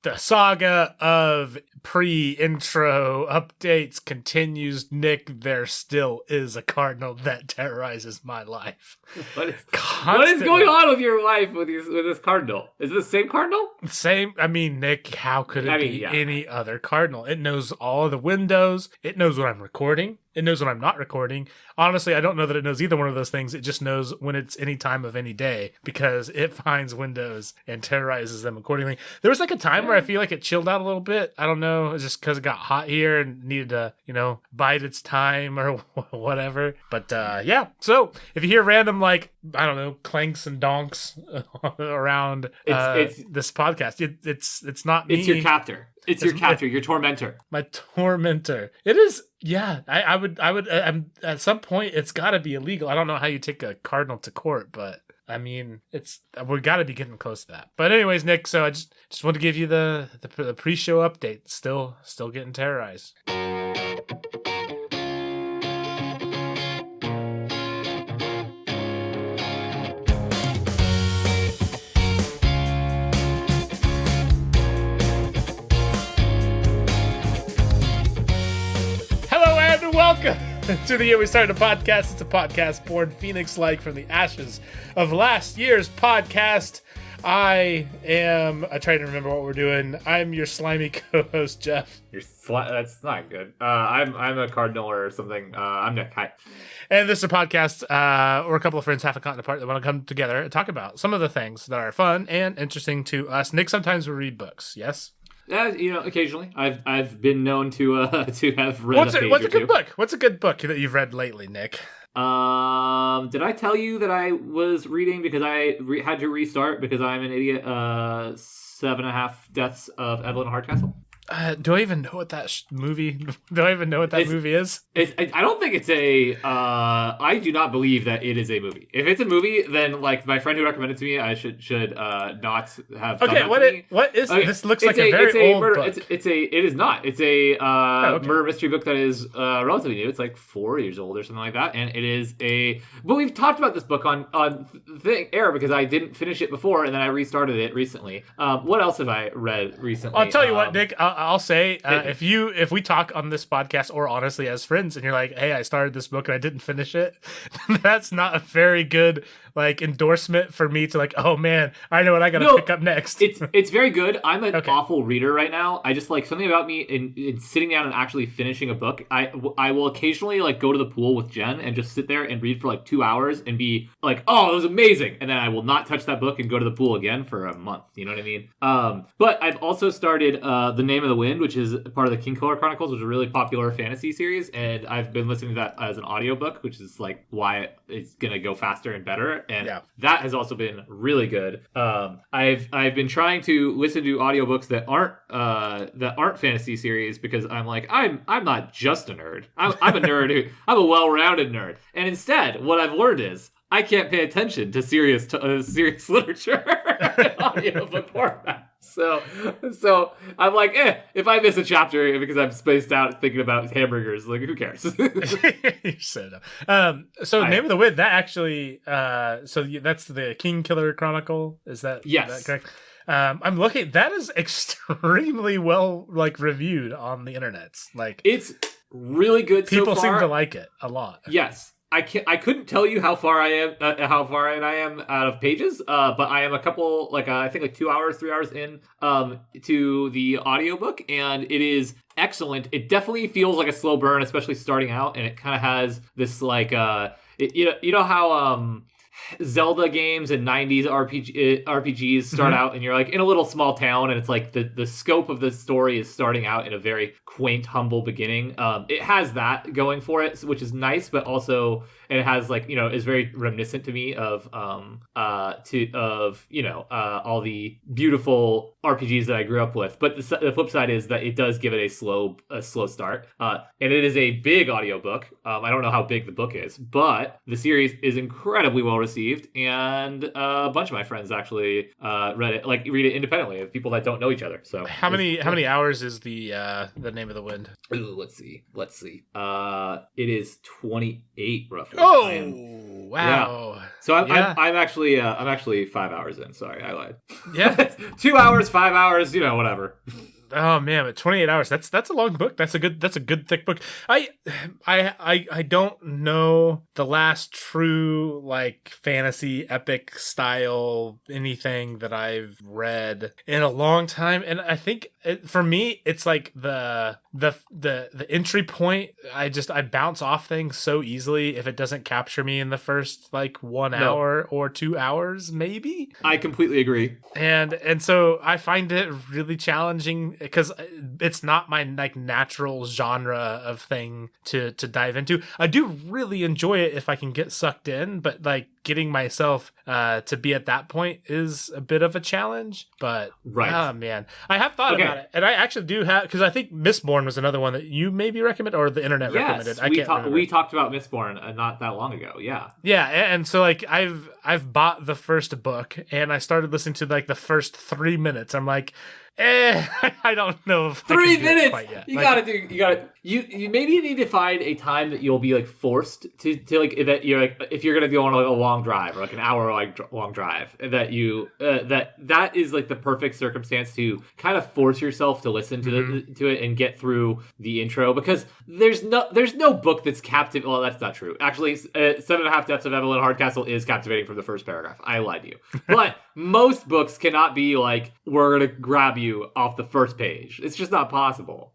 The saga of pre-intro updates continues. Nick, there still is a cardinal that terrorizes my life. What is going on with your life with this cardinal? Is it the same cardinal? Same. I mean, Nick, how could it be any other cardinal? It knows all of the windows. It knows when I'm recording. It knows when I'm not recording. Honestly, I don't know that it knows either one of those things. It just knows when it's any time of any day because it finds windows and terrorizes them accordingly. There was like a time where I feel like it chilled out a little bit. I don't know. It's just because it got hot here and needed to, bide its time or whatever. But yeah. So if you hear random, clanks and donks around this podcast, it's not me. It's your captor. It's your captor, your tormentor. My tormentor. It is, yeah. I would. At some point, it's got to be illegal. I don't know how you take a cardinal to court, but I mean, we got to be getting close to that. But anyways, Nick. So I just want to give you the pre-show update. Still getting terrorized. Welcome to the year we started a podcast. It's a podcast born phoenix-like from the ashes of last year's podcast. I am trying to remember what we're doing. I'm your slimy co-host, Jeff. That's not good. I'm a cardinal or something. I'm Nick. Hi. And this is a podcast where a couple of friends half a continent apart that want to come together and talk about some of the things that are fun and interesting to us. Nick, sometimes we read books, yes? Occasionally. I've been known to have read what's a good book? What's a good book that you've read lately, Nick? Did I tell you that I was reading because I had to restart because I'm an idiot? 7.5 Deaths of Evelyn Hardcastle. Do I even know what that movie? Do I even know what that movie is? I don't think it's a. I do not believe that it is a movie. If it's a movie, then my friend who recommended it to me, I should not have. Okay, what is this? Looks like a very old book. It is not. It's a murder mystery book that is relatively new. It's like 4 years old or something like that, and it is a. But we've talked about this book on air because I didn't finish it before, and then I restarted it recently. What else have I read recently? I'll tell you what, Nick. I'll say if we talk on this podcast or honestly as friends and you're like, hey, I started this book and I didn't finish it, that's not a very good endorsement for me to oh man, I know what I gotta pick up next. It's very good. I'm an awful reader right now. I just something about me in sitting down and actually finishing a book. I will occasionally go to the pool with Jen and just sit there and read for 2 hours and be like, oh, it was amazing, and then I will not touch that book and go to the pool again for a month. You know what I mean? But I've also started The Name of the Wind, which is part of the Kingkiller Chronicles, which is a really popular fantasy series, and I've been listening to that as an audiobook, which is why it's gonna go faster and better. And that has also been really good. I've been trying to listen to audiobooks that aren't fantasy series because I'm not just a nerd. I'm a nerd I'm a well-rounded nerd. And instead, what I've learned is I can't pay attention to serious literature in audiobook format. So I'm if I miss a chapter because I'm spaced out thinking about hamburgers, who cares? You're so dumb. Name of the Wind, that actually, that's the Kingkiller Chronicle. Is that correct? I'm looking. That is extremely well reviewed on the internet. It's really good. People so far. seem to like it a lot. Yes. I couldn't tell you how far in I am out of pages, but I am a couple, I think 2 hours, 3 hours in to the audiobook, and it is excellent. It definitely feels like a slow burn, especially starting out, and it kind of has this you know how Zelda games and 90s RPGs start out and you're in a little small town and it's the scope of the story is starting out in a very quaint, humble beginning. It has that going for it, which is nice, but also it has is very reminiscent to me of all the beautiful RPGs that I grew up with. But the flip side is that it does give it a slow start. And it is a big audiobook. I don't know how big the book is, but the series is incredibly well received, and a bunch of my friends actually read it read it independently of people that don't know each other. So how many hours is the Name of the Wind? Ooh, let's see. It is 28 roughly. Oh, wow. Yeah. So I'm actually 5 hours in. Sorry, I lied. Yeah. 2 hours, 5 hours, whatever. Oh man, but 28 hours. That's a long book. That's a good thick book. I don't know the last true like fantasy epic style anything that I've read in a long time, and I think for me it's like the entry point. I bounce off things so easily if it doesn't capture me in the first like 1 hour or 2 hours maybe. I completely agree. And so I find it really challenging because it's not my like natural genre of thing to dive into. I do really enjoy it if I can get sucked in, but like getting myself to be at that point is a bit of a challenge. But oh man, I have thought about it, and I actually do have, because I think Mistborn was another one that you maybe recommended or the internet recommended. We talked about Mistborn not that long ago. Yeah, and so like I've bought the first book and I started listening to like the first 3 minutes. I'm like, I don't know if 3 minutes. You maybe need to find a time that you'll be like forced to like, that you're like, if you're gonna go on like a long drive or like an hour long drive, that you that is like the perfect circumstance to kind of force yourself to listen to to it and get through the intro, because there's no book that's captivating. Well, that's not true. Actually, 7.5 Deaths of Evelyn Hardcastle is captivating from the first paragraph. I lied to you, but most books cannot be like, we're gonna grab you off the first page. It's just not possible.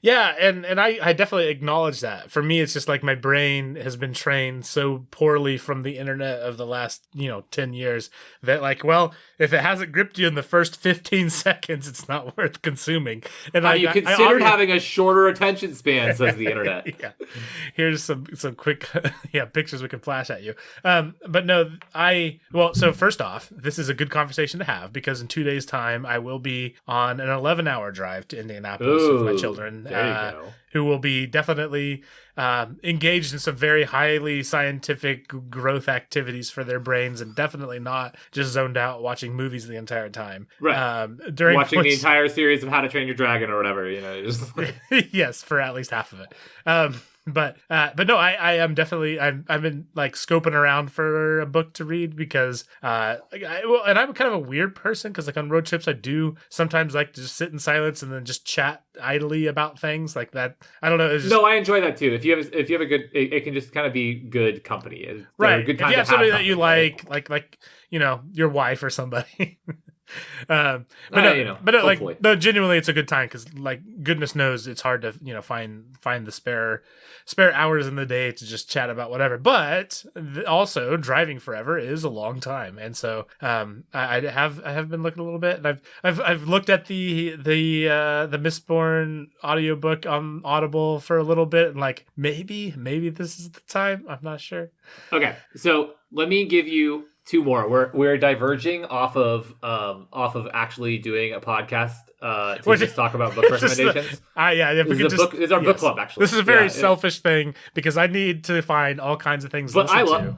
Yeah, and I definitely acknowledge that. For me, it's just like my brain has been trained so poorly from the internet of the last, 10 years that like, well, if it hasn't gripped you in the first 15 seconds, it's not worth consuming. And you considered having a shorter attention span, says the internet. Yeah. Here's some quick pictures we can flash at you. But no, so first off, this is a good conversation to have because in 2 days' time, I will be on an 11-hour drive to Indianapolis with my children. Who will be definitely engaged in some very highly scientific growth activities for their brains, and definitely not just zoned out watching movies the entire time. Right. Watching the entire series of How to Train Your Dragon or whatever, just like... Yes, for at least half of it. But no, I am definitely, I've been like scoping around for a book to read because, and I'm kind of a weird person because like on road trips, I do sometimes like to just sit in silence and then just chat idly about things like that. I don't know. No, I enjoy that too. If you have a good, it can just kind of be good company. Right. Good if you have somebody that you like your wife or somebody. But genuinely it's a good time because like goodness knows it's hard to find the spare hours in the day to just chat about whatever, but also driving forever is a long time, and so I have been looking a little bit, and I've looked at the Mistborn audiobook on Audible for a little bit, and like maybe this is the time. I'm not sure. Okay, so let me give you two more. We're diverging off of actually doing a podcast to just talk about book recommendations. This is our book club. Actually, this is a very selfish thing because I need to find all kinds of things. But I love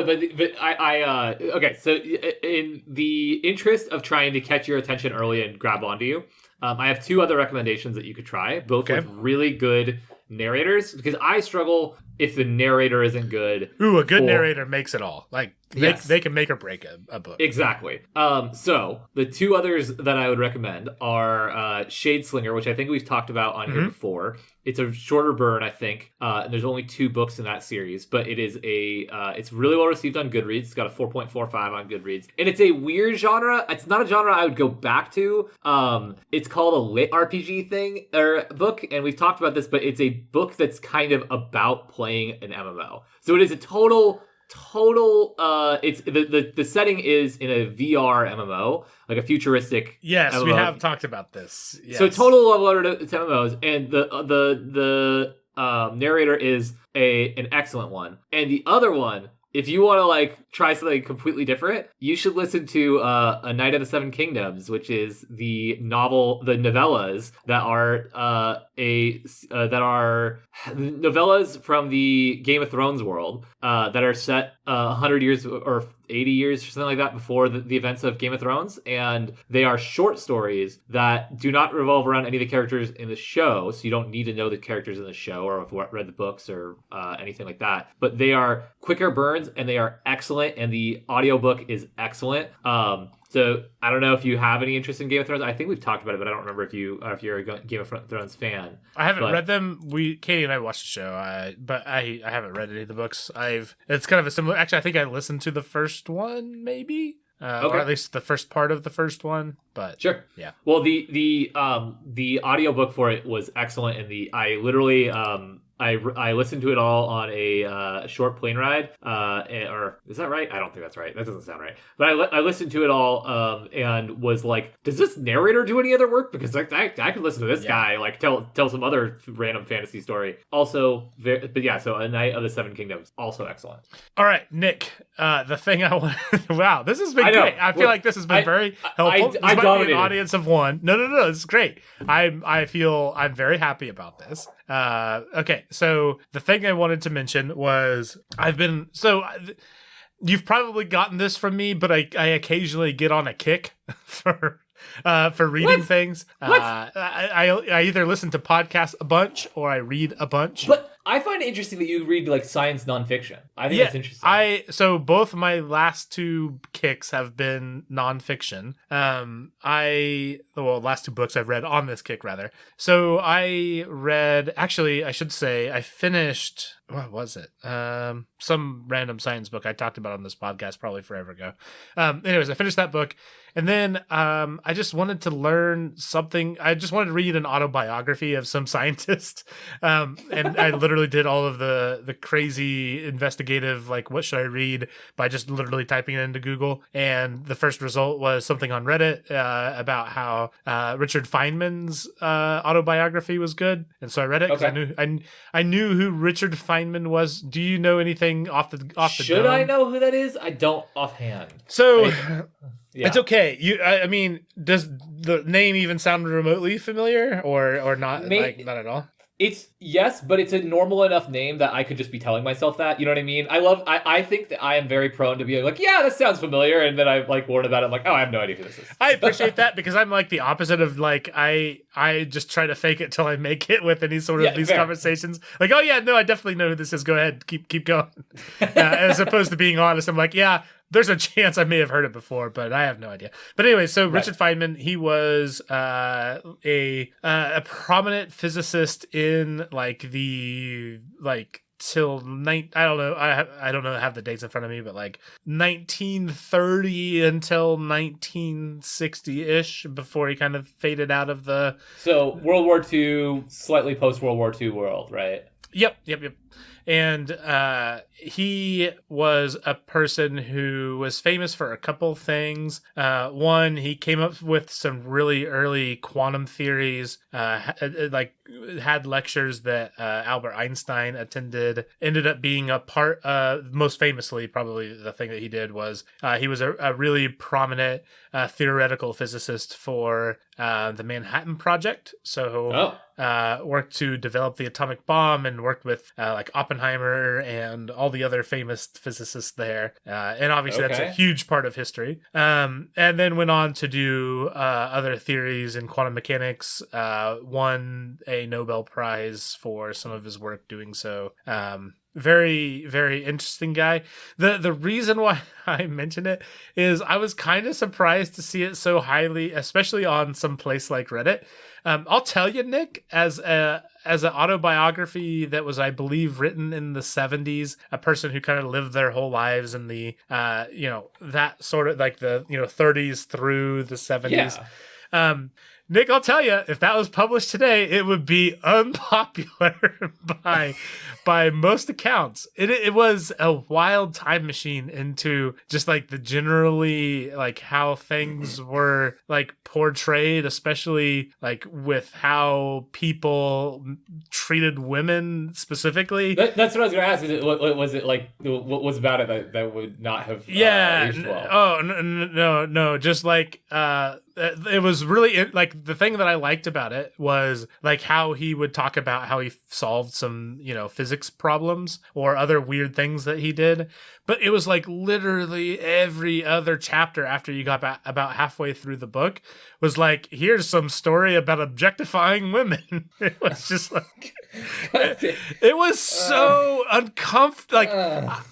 it. But I okay. So in the interest of trying to catch your attention early and grab onto you, I have two other recommendations that you could try, both with really good narrators, because I struggle if the narrator isn't good. Ooh, a good narrator makes it all. Like they can make or break a book. Exactly. So the two others that I would recommend are Shadeslinger, which I think we've talked about on here before. It's a shorter burn, I think. And there's only 2 books in that series, but it is it's really well received on Goodreads. It's got a 4.45 on Goodreads, and it's a weird genre. It's not a genre I would go back to. It's called a lit RPG thing or book, and we've talked about this, but it's a book that's kind of about playing an MMO. So it is a total it's the setting is in a VR MMO, like a futuristic MMO. We have talked about this. Yes. So total love letter to MMOs, and the narrator is an excellent one, and the other one, if you want to like try something completely different, you should listen to A Knight of the Seven Kingdoms, which is the novellas that are novellas from the Game of Thrones world that are set 100 years or 80 years or something like that before the events of Game of Thrones, and they are short stories that do not revolve around any of the characters in the show, so you don't need to know the characters in the show or have read the books or anything like that. But they are quicker burns, and they are excellent, and the audiobook is excellent. So I don't know if you have any interest in Game of Thrones. I think we've talked about it, but I don't remember if you're a Game of Thrones fan. I haven't read them. Katie and I watched the show, but I haven't read any of the books. It's kind of a similar. Actually, I think I listened to the first one, maybe. Or at least the first part of the first one, but sure, yeah. Well, the audiobook for it was excellent, and I literally I listened to it all on a short plane ride, or is that right? I don't think that's right. That doesn't sound right. But I listened to it all and was like, does this narrator do any other work? Because I could listen to this guy like tell some other random fantasy story. Also, so A Knight of the Seven Kingdoms, also excellent. All right, Nick, the thing I want. Wow, this has been great. I feel like this has been very helpful. This might be an audience of one. No, this is great. I feel I'm very happy about this. Okay, so the thing I wanted to mention was you've probably gotten this from me, but I occasionally get on a kick for reading things. I either listen to podcasts a bunch or I read a bunch. But I find it interesting that you read like science nonfiction. I think that's interesting. So both my last two kicks have been nonfiction. Last two books I've read on this kick rather. So I finished, what was it? Some random science book I talked about on this podcast probably forever ago. Anyways, I finished that book. And then I just wanted to learn something. I just wanted to read an autobiography of some scientist. And I literally did all of the crazy investigative, like, what should I read, by just literally typing it into Google. And the first result was something on Reddit about how Richard Feynman's autobiography was good. And so I read it because I knew who Richard Feynman was. Do you know anything off the Should dome? I know who that is? I don't offhand. So... Yeah. It's okay. I mean, does the name even sound remotely familiar, or not? Like, not at all. It's yes, but it's a normal enough name that I could just be telling myself that. You know what I mean? I think that I am very prone to be like, yeah, that sounds familiar, and then I like learn about it. I'm like, oh, I have no idea who this is. I appreciate that because I'm like the opposite of like I just try to fake it till I make it with any sort of these conversations. Like, oh yeah, no, I definitely know who this is. Go ahead, keep going. As opposed to being honest, I'm like, yeah. There's a chance I may have heard it before, but I have no idea. But anyway, so Richard Feynman, he was a prominent physicist in till I don't know. I don't know. I have the dates in front of me, but like 1930 until 1960-ish before he kind of faded out of the. So World War II, slightly post World War II world, right? Yep. And he was a person who was famous for a couple things. One, he came up with some really early quantum theories, had lectures that Albert Einstein attended, ended up being a part, most famously, probably the thing that he did was he was a really prominent theoretical physicist for the Manhattan Project. So worked to develop the atomic bomb and worked with like Oppenheimer and all the other famous physicists there. And obviously that's a huge part of history. And then went on to do other theories in quantum mechanics, won a Nobel Prize for some of his work doing so. Very, very interesting guy. The reason why I mention it is I was kind of surprised to see it so highly, especially on some place like Reddit. I'll tell you, Nick, as an autobiography that was, I believe, written in the 70s, a person who kind of lived their whole lives in the, that sort of like the, 30s through the 70s. Yeah. Nick, I'll tell you, if that was published today, it would be unpopular by most accounts. It was a wild time machine into just like the generally like how things were like portrayed, especially like with how people treated women specifically. That's what I was going to ask. Was it like, what was about it that would not have aged well? Oh, no. Just like it was really like the thing that I liked about it was like how he would talk about how he solved some, physics problems or other weird things that he did. But it was like literally every other chapter after you got about halfway through the book was like, here's some story about objectifying women. It was just like, it was so uncomfortable. Like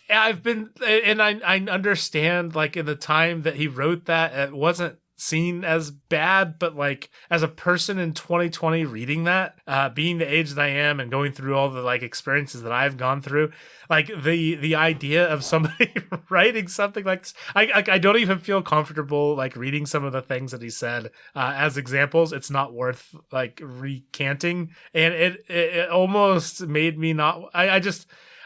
I've been, and I understand like in the time that he wrote that, it wasn't seen as bad, but like as a person in 2020 reading that, being the age that I am and going through all the like experiences that I've gone through, like the idea of somebody writing something like I don't even feel comfortable like reading some of the things that he said as examples. It's not worth like recanting, and it almost made me not. I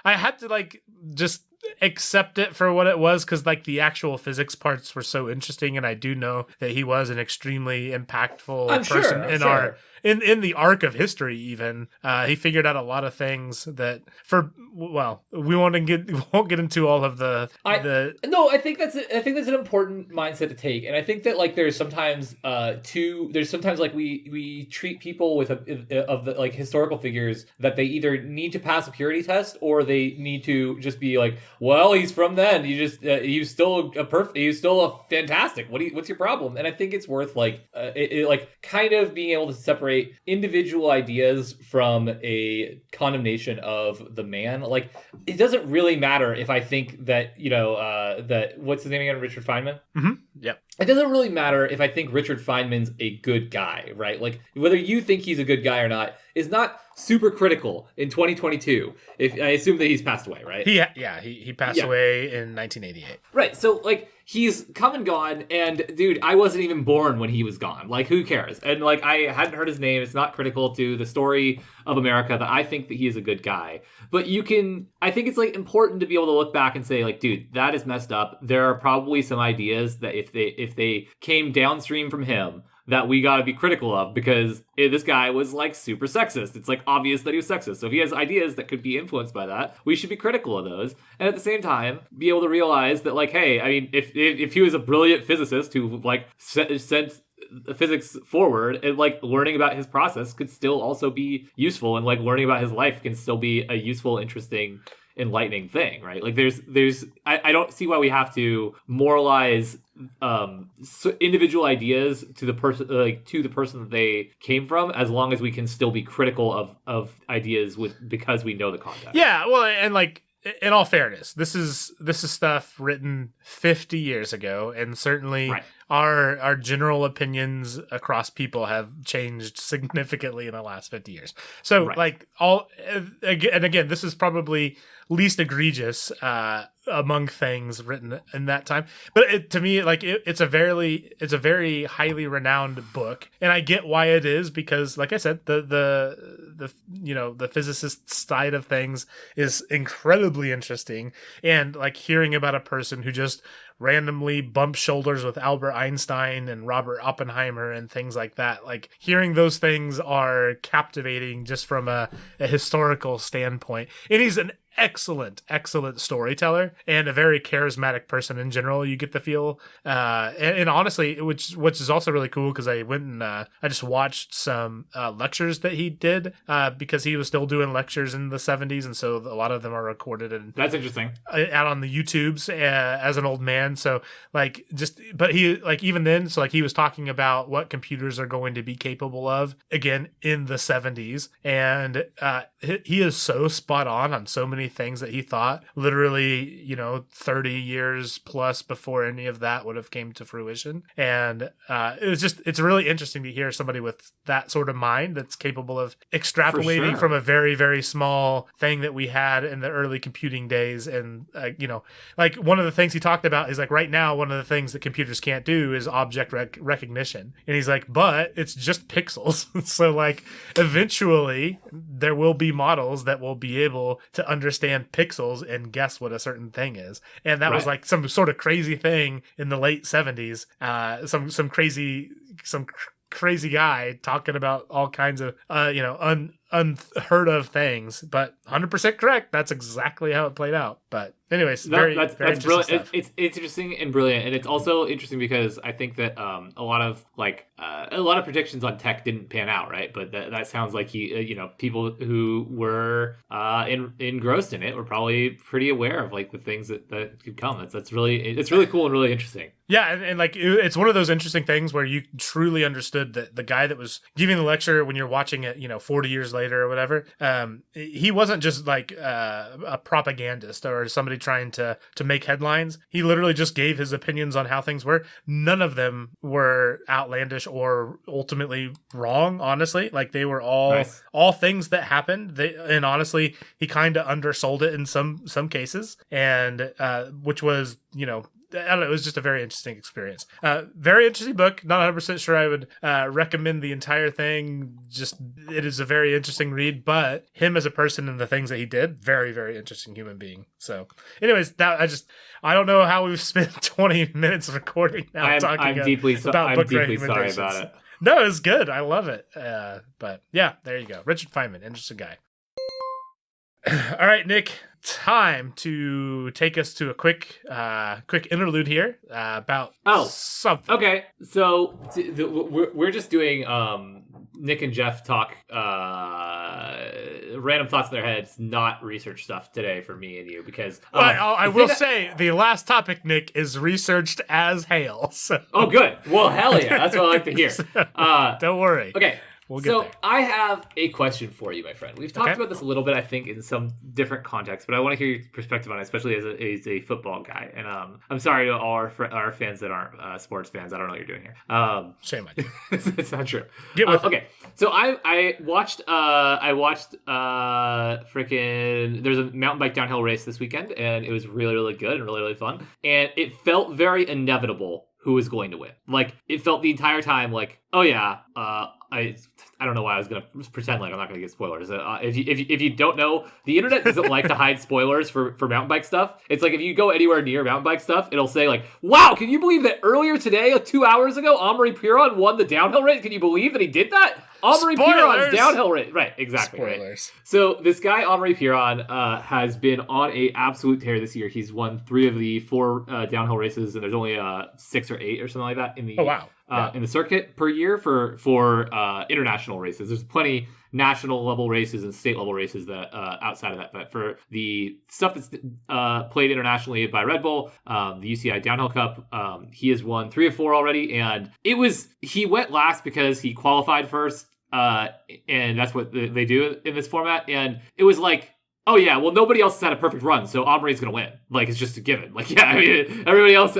had to like just accept it for what it was, because like the actual physics parts were so interesting, and I do know that he was an extrily impactful person in our in the arc of history. Even he figured out a lot of things that we won't get into all of the. I think that's an important mindset to take, and I think that like there's sometimes like we treat people with of the like historical figures that they either need to pass a purity test or they need to just be like, well, he's from then. You just he's still a fantastic. What's your problem? And I think it's worth like kind of being able to separate individual ideas from a condemnation of the man. Like it doesn't really matter if I think that that what's his name again, Richard Feynman. Mm-hmm. Yep. It doesn't really matter if I think Richard Feynman's a good guy, right? Like whether you think he's a good guy or not is not super critical in 2022. If I assume that he's passed away, right? He passed away in 1988. Right. So like he's come and gone, and dude, I wasn't even born when he was gone. Like who cares? And like I hadn't heard his name. It's not critical to the story of America that I think that he is a good guy. But I think it's like important to be able to look back and say like, dude, that is messed up. There are probably some ideas that if they came downstream from him that we got to be critical of, because this guy was like super sexist. It's like obvious that he was sexist. So if he has ideas that could be influenced by that, we should be critical of those. And at the same time, be able to realize that like, hey, I mean, if he was a brilliant physicist who like sent physics forward, and like learning about his process could still also be useful, and like learning about his life can still be a useful, interesting, enlightening thing, right? Like I don't see why we have to moralize individual ideas to the person that they came from, as long as we can still be critical of ideas because we know the context. Yeah, well, and like in all fairness, this is stuff written 50 years ago, and certainly our general opinions across people have changed significantly in the last 50 years. So like again, this is probably least egregious among things written in that time, but to me, like it's a very highly renowned book, and I get why it is, because like I said, the physicist side of things is incredibly interesting, and like hearing about a person who just randomly bumped shoulders with Albert Einstein and Robert Oppenheimer and things like that. Like hearing those things are captivating just from a historical standpoint. And he's an excellent storyteller and a very charismatic person in general. You get the feel, and honestly, which is also really cool, because I went and I just watched some lectures that he did, because he was still doing lectures in the 70s, and so a lot of them are recorded, and that's interesting, out on the YouTubes as an old man. So like but he like even then, so like he was talking about what computers are going to be capable of again in the 70s, and he is so spot on so many things that he thought literally 30 years plus before any of that would have came to fruition. And it's really interesting to hear somebody with that sort of mind that's capable of extrapolating from a very, very small thing that we had in the early computing days. And like one of the things he talked about is like right now one of the things that computers can't do is object recognition, and he's like, but it's just pixels. So like eventually there will be models that will be able to understand pixels and guess what a certain thing is. And that was like some sort of crazy thing in the late 70s. Some crazy guy talking about all kinds of unheard of things, but 100% correct. That's exactly how it played out. But anyways, very interesting brilliant. stuff. It's interesting and brilliant, and it's also interesting because I think that a lot of predictions on tech didn't pan out, right? But that sounds like people who were engrossed in it were probably pretty aware of like the things that could come. It's really cool and really interesting. Yeah, and like it's one of those interesting things where you truly understood that the guy that was giving the lecture when you're watching it, 40 years later or whatever, he wasn't just like a propagandist or somebody trying to make headlines. He literally just gave his opinions on how things were. None of them were outlandish or ultimately wrong, honestly. Like they were all things that happened. And honestly, he kind of undersold it in some cases, and which was, I don't know, it was just a very interesting experience. Very interesting book. Not 100% sure I would recommend the entire thing. Just, it is a very interesting read, but him as a person and the things that he did, very, very interesting human being. So anyways, I don't know how we've spent 20 minutes recording now I'm deeply sorry about it. No, it's good. I love it. But yeah, there you go. Richard Feynman, interesting guy. All right, Nick, time to take us to a quick interlude here about something. Okay, so we're just doing Nick and Jeff talk random thoughts in their heads, not research stuff today for me and you, because I will say the last topic, Nick, is researched as hail. So. Oh, good. Well, hell yeah, that's what I like to hear. Don't worry. Okay. We'll get there. I have a question for you, my friend. We've talked about this a little bit, I think, in some different contexts, but I want to hear your perspective on it, especially as a football guy. And I'm sorry to all our fans that aren't sports fans. I don't know what you're doing here. Shame on you. It's not true. Get with it. Okay, so I watched freaking. There's a mountain bike downhill race this weekend, and it was really, really good and really, really fun. And it felt very inevitable who was going to win. Like, it felt the entire time like, oh yeah, I don't know why I was going to pretend like I'm not going to get spoilers. If you don't know, the internet doesn't like to hide spoilers for mountain bike stuff. It's like if you go anywhere near mountain bike stuff, it'll say like, wow, can you believe that earlier today, 2 hours ago, Amaury Pierron won the downhill race? Can you believe that he did that? Amaury Pierron's downhill race. Right, exactly. Spoilers. Right? So this guy, Amaury Pierron, has been on a absolute tear this year. He's won 3 of the 4 downhill races, and there's only 6 or 8 or something like that in the in the circuit per year for international races. There's plenty national level races and state level races that outside of that, but for the stuff that's played internationally by Red Bull, the UCI Downhill Cup, he has won 3 of 4 already, and he went last because he qualified first, and that's what they do in this format, and it was like, oh yeah, well nobody else has had a perfect run, so Amaury's gonna win. Like, it's just a given. Like, yeah, I mean, nobody else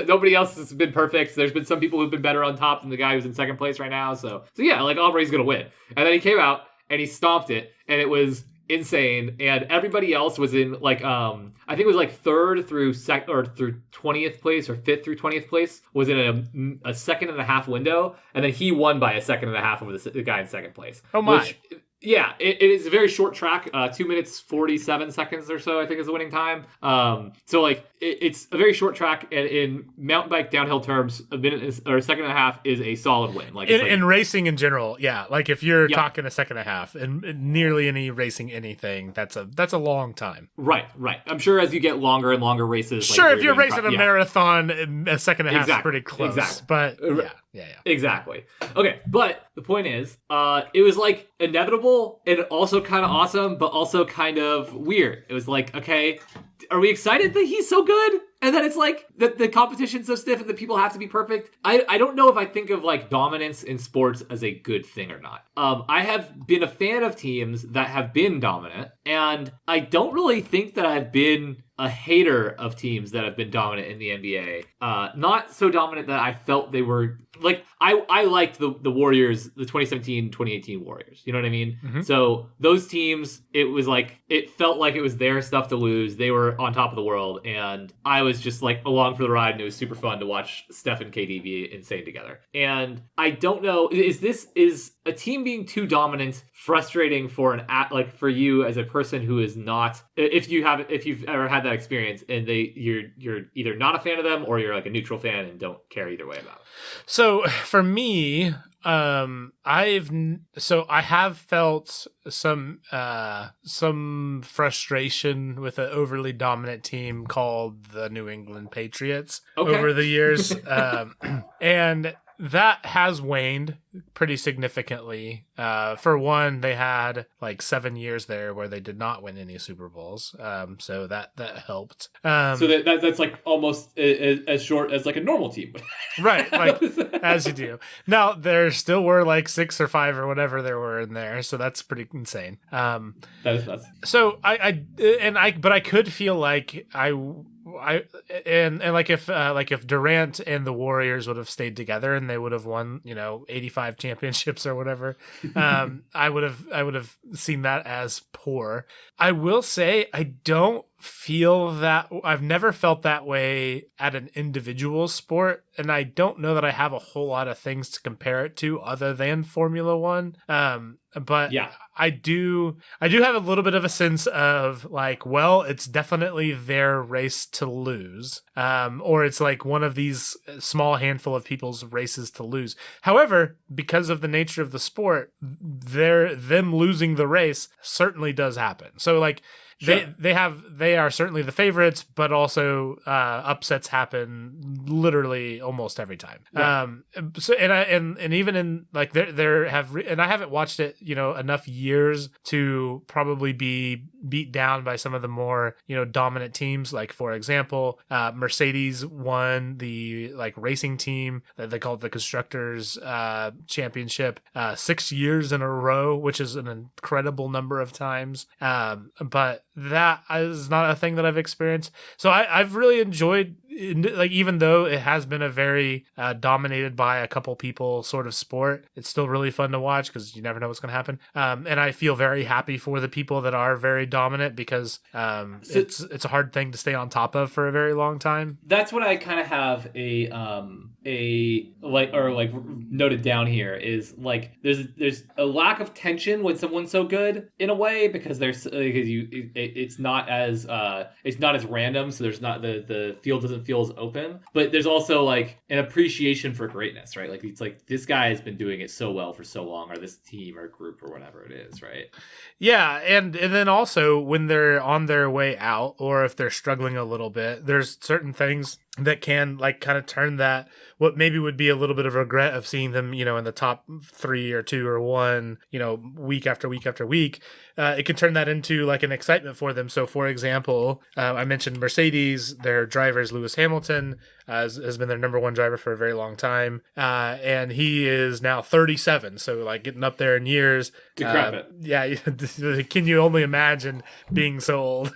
has been perfect. There's been some people who've been better on top than the guy who's in second place right now. So yeah, like Amaury's gonna win. And then he came out and he stomped it, and it was insane. And everybody else was in like I think it was like 3rd through 20th place, or 5th through 20th place was in a second and a half window, and then he won by a second and a half over the guy in second place. Oh my. Yeah, it is a very short track, 2 minutes 47 seconds or so, I think is the winning time. So like it's a very short track, and in mountain bike downhill terms, a minute or a second and a half is a solid win. Like in racing in general, yeah. Like if you're talking a second and a half, and nearly any racing anything, that's a long time. Right. I'm sure as you get longer and longer races. Sure, if you're racing a marathon, a second and a half is pretty close. Exactly. But yeah. Exactly. Okay, but the point is, it was like inevitable and also kind of awesome, but also kind of weird. It was like, okay, are we excited that he's so good? And then it's like the competition's so stiff and the people have to be perfect. I don't know if I think of like dominance in sports as a good thing or not. I have been a fan of teams that have been dominant, and I don't really think that I've been a hater of teams that have been dominant in the NBA. Not so dominant that I felt they were like, I liked the Warriors, the 2017-2018 Warriors. You know what I mean? Mm-hmm. So those teams, it was like, it felt like it was their stuff to lose. They were on top of the world, and I was just like along for the ride, and it was super fun to watch Steph and KD be insane together. And I don't know, is a team being too dominant frustrating for for you as a person who is not, if you've ever had that experience and you're either not a fan of them or you're like a neutral fan and don't care either way about it? So for me, I have felt some frustration with an overly dominant team called the New England Patriots over the years. And that has waned pretty significantly. For one, they had like 7 years there where they did not win any Super Bowls. So that helped. So that's like almost as short as like a normal team. Right, like as you do. Now there still were like 6 or 5 or whatever there were in there, so that's pretty insane. That is nuts. So but I could feel like like if Durant and the Warriors would have stayed together and they would have won, 85 championships or whatever, I would have seen that as poor. I will say I don't feel that I've never felt that way at an individual sport, and I don't know that I have a whole lot of things to compare it to other than Formula One. But yeah, I do have a little bit of a sense of like, well, it's definitely their race to lose, or it's like one of these small handful of people's races to lose. However, because of the nature of the sport, them losing the race certainly does happen. So like, sure. They are certainly the favorites, but also upsets happen literally almost every time. Yeah. So and even in like there have and I haven't watched it enough years to probably be beat down by some of the more dominant teams. Like for example, Mercedes won the like racing team that they call it the Constructors Championship 6 years in a row, which is an incredible number of times. But that is not a thing that I've experienced. So I've really enjoyed, like, even though it has been a very dominated by a couple people sort of sport, it's still really fun to watch because you never know what's going to happen. And I feel very happy for the people that are very dominant because it's a hard thing to stay on top of for a very long time. That's what I kind of have a noted down here is like there's a lack of tension when someone's so good in a way because it's not as random, so there's not the field doesn't feel as open, but there's also like an appreciation for greatness, right? Like it's like this guy has been doing it so well for so long, or this team or group or whatever it is, right? Yeah, and then also when they're on their way out or if they're struggling a little bit, there's certain things that can like kind of turn that what maybe would be a little bit of regret of seeing them in the top 3 or 2 or 1 week after week after week, it can turn that into like an excitement for them. So for example, I mentioned Mercedes, their drivers Lewis Hamilton has been their number 1 driver for a very long time, and he is now 37, so like getting up there in years. Decrepit. Yeah, can you only imagine being so old?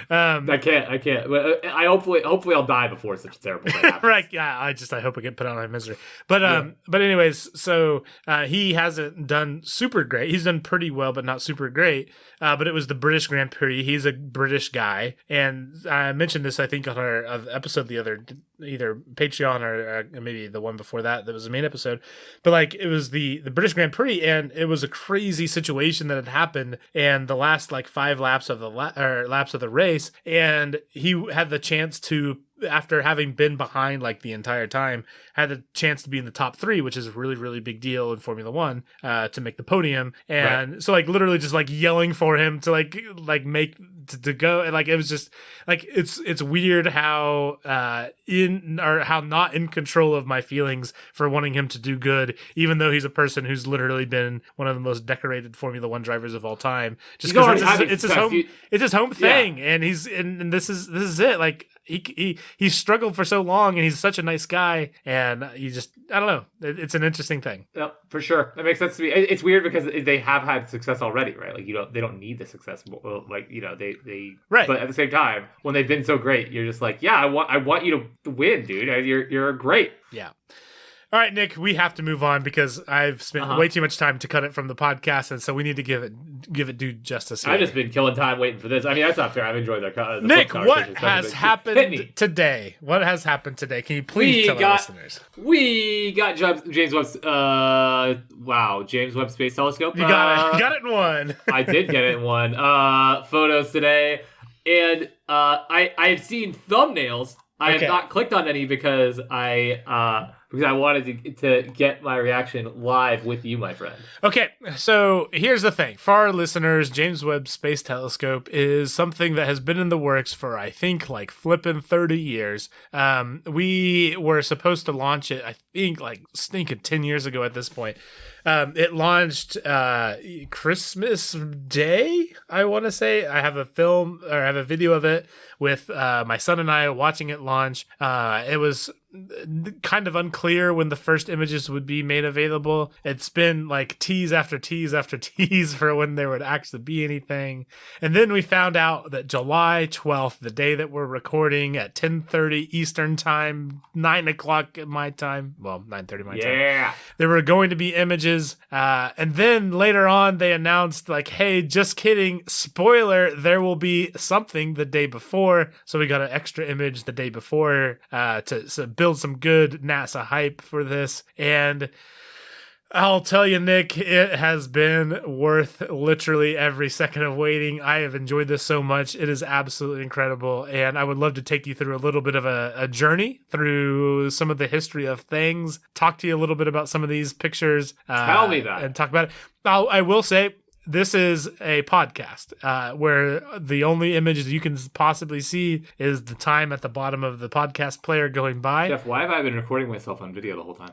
I can't. But I hopefully I'll die before such a terrible thing happens. Right? Yeah. I hope I get put out of my misery. But but anyways, so he hasn't done super great. He's done pretty well, but not super great. But it was the British Grand Prix. He's a British guy, and I mentioned this I think on our episode the other either Patreon or maybe the one before that was the main episode. But like it was the British Grand Prix, and it was a crazy situation that had happened, and the last like 5 laps of the race, and he had the chance to, after having been behind like the entire time, had the chance to be in the top 3, which is a really, really big deal in Formula One, to make the podium. And right. So like literally just like yelling for him to like make to go, and like it was just like it's weird how how not in control of my feelings for wanting him to do good, even though he's a person who's literally been one of the most decorated Formula One drivers of all time. Just because it's his home thing, yeah. And and this is it. Like he struggled for so long, and he's such a nice guy, and I don't know. It's an interesting thing. Yeah, for sure. That makes sense to me. It's weird because they have had success already, right? Like they don't need the success. Like they right. But at the same time, when they've been so great, you're just like, yeah, I want you to win, dude. You're great. Yeah. All right, Nick, we have to move on because I've spent way too much time to cut it from the podcast, and so we need to give it due justice here. I've just been killing time waiting for this. I mean, that's not fair. I've enjoyed the Nick, what has happened today? What has happened today? Can you please tell our listeners? We got James Webb. James Webb Space Telescope. You got it in one. I did get it in one. Photos today, and I've seen thumbnails. I have not clicked on any because I because I wanted to get my reaction live with you, my friend. Okay, so here's the thing. For our listeners, James Webb Space Telescope is something that has been in the works for, I think, like flipping 30 years. We were supposed to launch it, I think, like stinking 10 years ago at this point. It launched Christmas Day, I want to say. I have a video of it with my son and I watching it launch. It was kind of unclear when the first images would be made available. It's been like tease after tease after tease for when there would actually be anything. And then we found out that July 12th, the day that we're recording at 10:30 Eastern time, 9 o'clock my time, well, 9:30 my time. There were going to be images. And then later on, they announced like, hey, just kidding. Spoiler, there will be something the day before. So we got an extra image the day before to build some good NASA hype for this. And I'll tell you, Nick, it has been worth literally every second of waiting. I have enjoyed this so much. It is absolutely incredible. And I would love to take you through a little bit of a journey through some of the history of things, talk to you a little bit about some of these pictures. Tell me that. And talk about it. I will say, this is a podcast where the only image you can possibly see is the time at the bottom of the podcast player going by. Jeff, why have I been recording myself on video the whole time?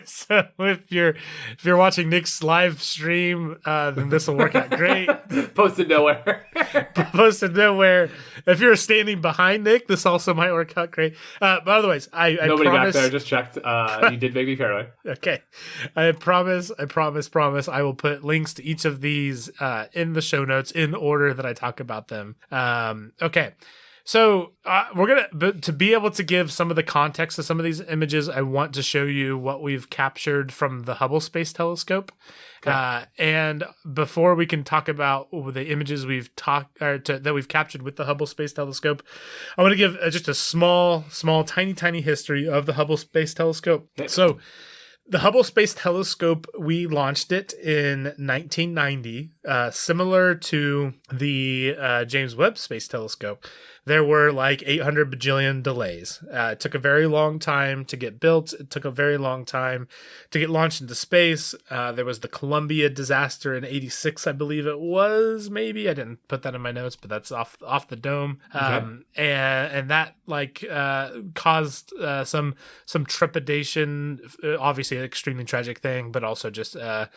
So if you're watching Nick's live stream, then this will work out great. Posted nowhere. Posted nowhere. If you're standing behind Nick, this also might work out great. But otherwise, nobody promise, back there just checked. You did make me paranoid. Okay, I promise. I will put links to each of these in the show notes in order that I talk about them. Okay. So but to be able to give some of the context to some of these images, I want to show you what we've captured from the Hubble Space Telescope. Okay. And before we can talk about the images that we've captured with the Hubble Space Telescope, I want to give just a small, tiny history of the Hubble Space Telescope. Okay. So the Hubble Space Telescope, we launched it in 1990, similar to the James Webb Space Telescope. There were like 800 bajillion delays. It took a very long time to get built. It took a very long time to get launched into space. There was the Columbia disaster in '86, I believe it was. Maybe I didn't put that in my notes, but that's off the dome. Okay. And that caused some trepidation. Obviously, an extremely tragic thing, but also just a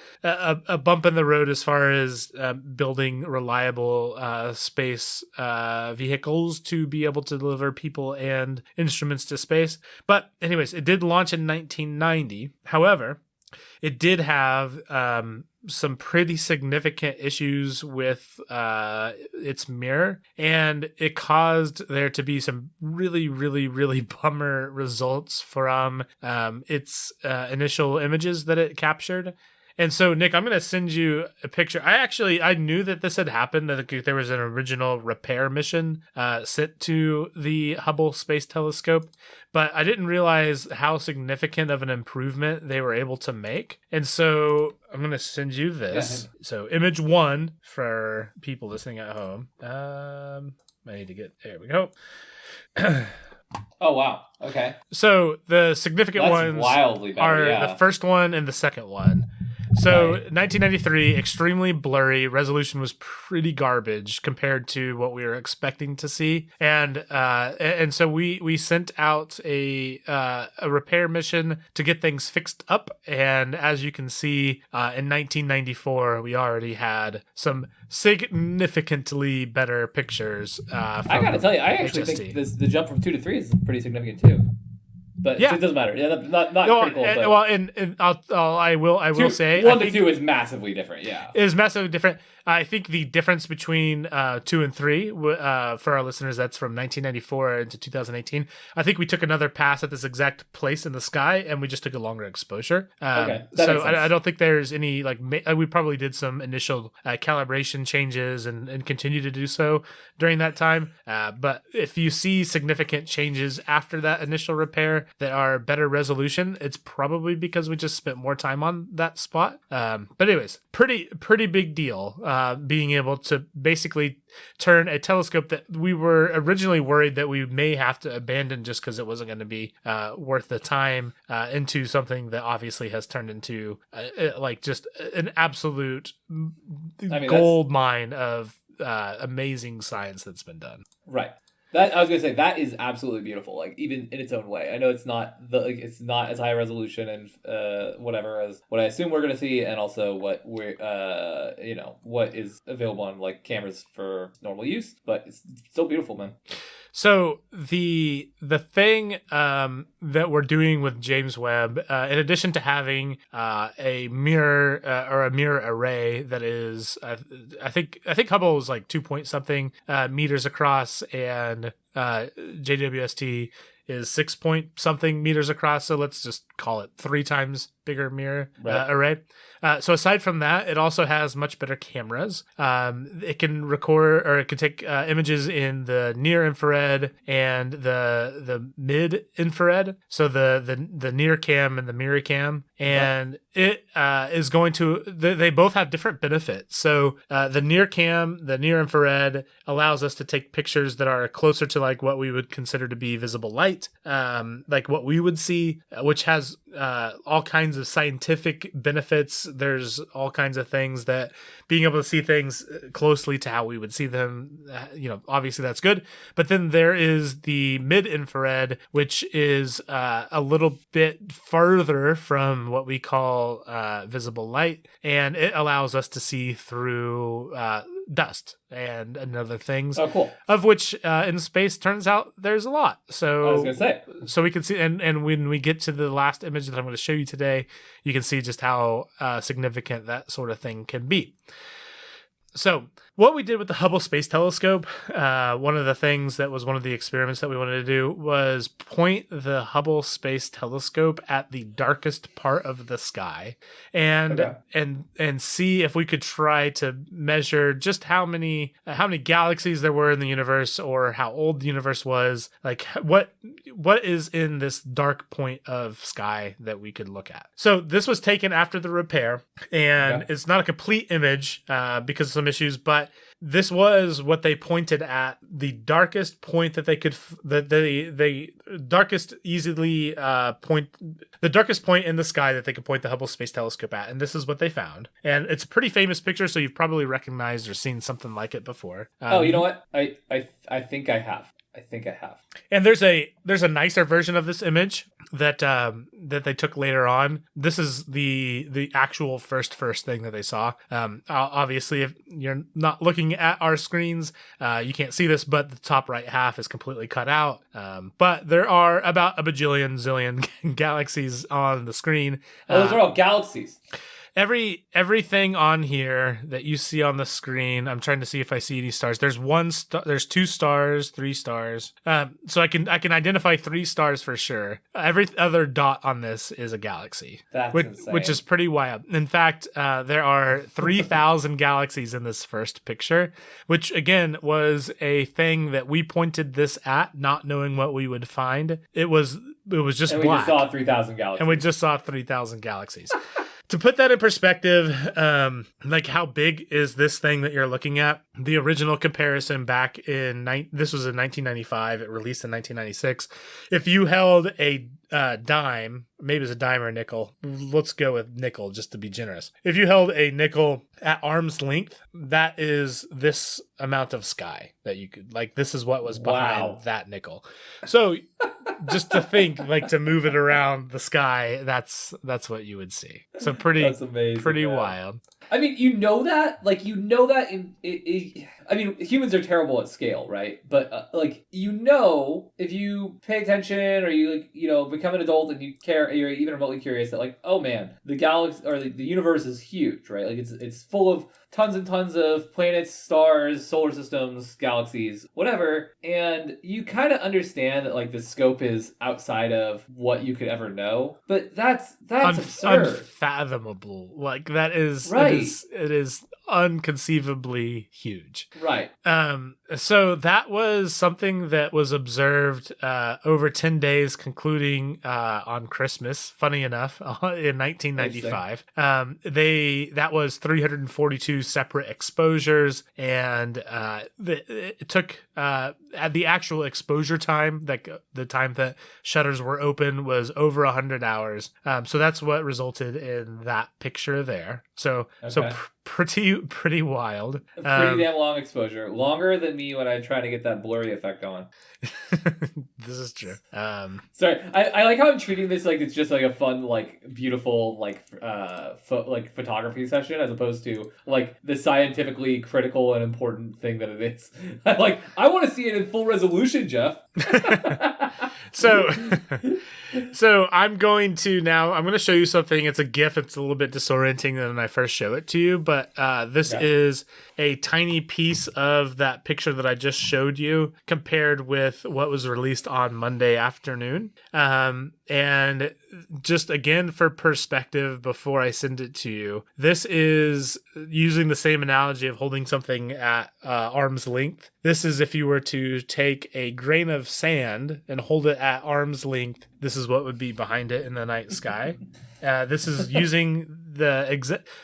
bump in the road as far as building reliable space vehicles to be able to deliver people and instruments to space. But anyways, it did launch in 1990. However, it did have some pretty significant issues with its mirror, and it caused there to be some really bummer results from its initial images that it captured. And so, Nick, I'm going to send you a picture. I knew that this had happened, that there was an original repair mission sent to the Hubble Space Telescope, but I didn't realize how significant of an improvement they were able to make. And so I'm going to send you this. Yeah. So image 1 for people listening at home. I need to there we go. Oh, wow. Okay. So the significant ones wildly better, are the first one and the second one. So 1993, extremely blurry. Resolution was pretty garbage compared to what we were expecting to see, and so we sent out a repair mission to get things fixed up. And as you can see, in 1994, we already had some significantly better pictures. I gotta tell you, I actually think the jump from 2 to 3 is pretty significant too. But yeah, it doesn't matter. Yeah, not critical. Well, and I will say 1 to 2 is massively different. Yeah, it is massively different. I think the difference between 2 and 3 for our listeners, that's from 1994 into 2018. I think we took another pass at this exact place in the sky, and we just took a longer exposure. Okay, so I don't think there's any we probably did some initial calibration changes and continue to do so during that time. But if you see significant changes after that initial repair, that are better resolution, it's probably because we just spent more time on that spot. But anyways, pretty big deal, being able to basically turn a telescope that we were originally worried that we may have to abandon just because it wasn't going to be worth the time, into something that obviously has turned into like just an absolute gold mine of amazing science that's been done. Right. That I was gonna say, that is absolutely beautiful. Like, even in its own way. I know it's not it's not as high resolution and whatever as what I assume we're gonna see, and also what we're what is available on like cameras for normal use. But it's still beautiful, man. So the thing that we're doing with James Webb, in addition to having a mirror or a mirror array that is, I think Hubble is like 2 point something meters across, and JWST is 6 point something meters across. So let's just call it 3 times bigger mirror array. So aside from that, it also has much better cameras. It can record, or it can take images in the near infrared and the mid infrared. So the near cam and the mirror cam, and it is going to. They both have different benefits. So the near cam, the near infrared, allows us to take pictures that are closer to like what we would consider to be visible light, like what we would see, which has all kinds of scientific benefits. There's all kinds of things that being able to see things closely to how we would see them, obviously that's good. But then there is the mid infrared, which is a little bit further from what we call visible light, and it allows us to see through dust and other things. Oh, cool. Of which in space turns out there's a lot. So I was gonna say. So we can see, and when we get to the last image that I'm going to show you today, you can see just how significant that sort of thing can be. So what we did with the Hubble Space Telescope, one of the things that was one of the experiments that we wanted to do was point the Hubble Space Telescope at the darkest part of the sky, and see if we could try to measure just how many galaxies there were in the universe, or how old the universe was, like what is in this dark point of sky that we could look at. So this was taken after the repair, and it's not a complete image because of some issues, but this was what they pointed at, the darkest point that they could, the darkest point in the sky that they could point the Hubble Space Telescope at, and this is what they found. And it's a pretty famous picture, so you've probably recognized or seen something like it before. You know what? I think I have. And there's a nicer version of this image that they took later on. This is the actual first thing that they saw. Obviously, if you're not looking at our screens, you can't see this, but the top right half is completely cut out. But there are about a bajillion zillion galaxies on the screen. Those are all galaxies. Everything on here that you see on the screen, I'm trying to see if I see any stars. There's there's 2 stars, 3 stars. So I can identify 3 stars for sure. Every other dot on this is a galaxy. That's insane. Which is pretty wild. In fact, there are 3,000 galaxies in this first picture, which again was a thing that we pointed this at, not knowing what we would find. It was just and black. We just saw 3,000 galaxies. And we just saw 3,000 galaxies. To put that in perspective, like how big is this thing that you're looking at? The original comparison back in this was in 1995. It released in 1996. If you held a dime, maybe it's a dime or a nickel. Let's go with nickel just to be generous. If you held a nickel at arm's length, that is this amount of sky that you could, like, this is what was behind that nickel. So just to think, like, to move it around the sky, that's what you would see. So that's amazing, pretty wild. I mean, I mean, humans are terrible at scale, right? But if you pay attention, or you become an adult and you care, you're even remotely curious, that like, oh man, the galaxy or the universe is huge, right? Like it's full of tons and tons of planets, stars, solar systems, galaxies, whatever. And you kind of understand that like the scope is outside of what you could ever know. But that's absurd. Unfathomable. Like that is right. It is unconceivably huge. Right. So that was something that was observed over 10 days, concluding on Christmas. Funny enough, in 1995, that was 342 separate exposures, and it took at the actual exposure time, like the time that shutters were open, was over 100 hours. So that's what resulted in that picture there. So pretty wild. Pretty damn long exposure, longer than me when I try to get that blurry effect on. This is true. Sorry, I like how I'm treating this like it's just like a fun, like beautiful, like photography session, as opposed to like the scientifically critical and important thing that it is. I want to see it in full resolution, Jeff. So I'm going to show you something. It's a GIF. It's a little bit disorienting when I first show it to you, but this is a tiny piece of that picture that I just showed you compared with what was released on Monday afternoon. And just again, for perspective, before I send it to you, this is using the same analogy of holding something at arm's length. This is if you were to take a grain of sand and hold it at arm's length, this is what would be behind it in the night sky. This is using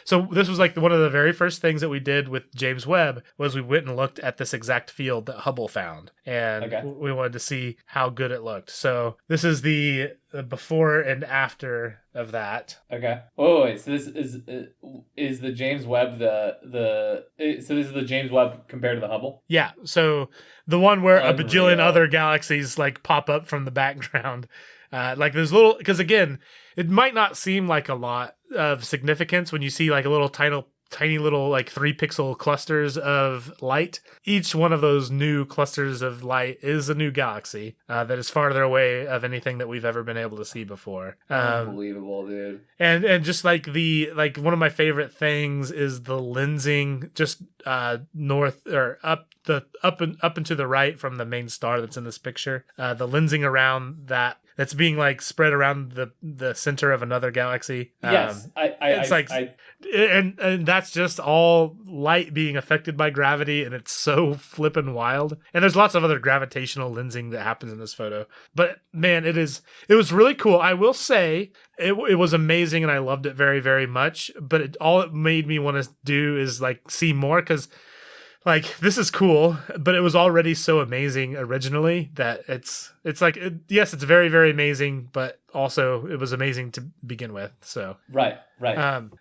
so this was like one of the very first things that we did with James Webb was we went and looked at this exact field that Hubble found, and we wanted to see how good it looked. So this is the before and after of that. Okay. Oh wait. So this is the James Webb so this is the James Webb compared to the Hubble. Yeah. So the one where a bajillion other galaxies like pop up from the background. Like there's little, because again, it might not seem like a lot of significance when you see like a little tiny little like 3-pixel clusters of light. Each one of those new clusters of light is a new galaxy that is farther away of anything that we've ever been able to see before. Unbelievable, dude. And just like one of my favorite things is the lensing just north or up and to the right from the main star that's in this picture. The lensing around that's being like spread around the center of another galaxy. Yes, and that's just all light being affected by gravity, and it's so flippin' wild. And there's lots of other gravitational lensing that happens in this photo. But man, it was really cool. I will say it was amazing, and I loved it very, very much. But all it made me want to do is like see more, because like, this is cool, but it was already so amazing originally that it's like, yes, it's very, very amazing, but also it was amazing to begin with. So right.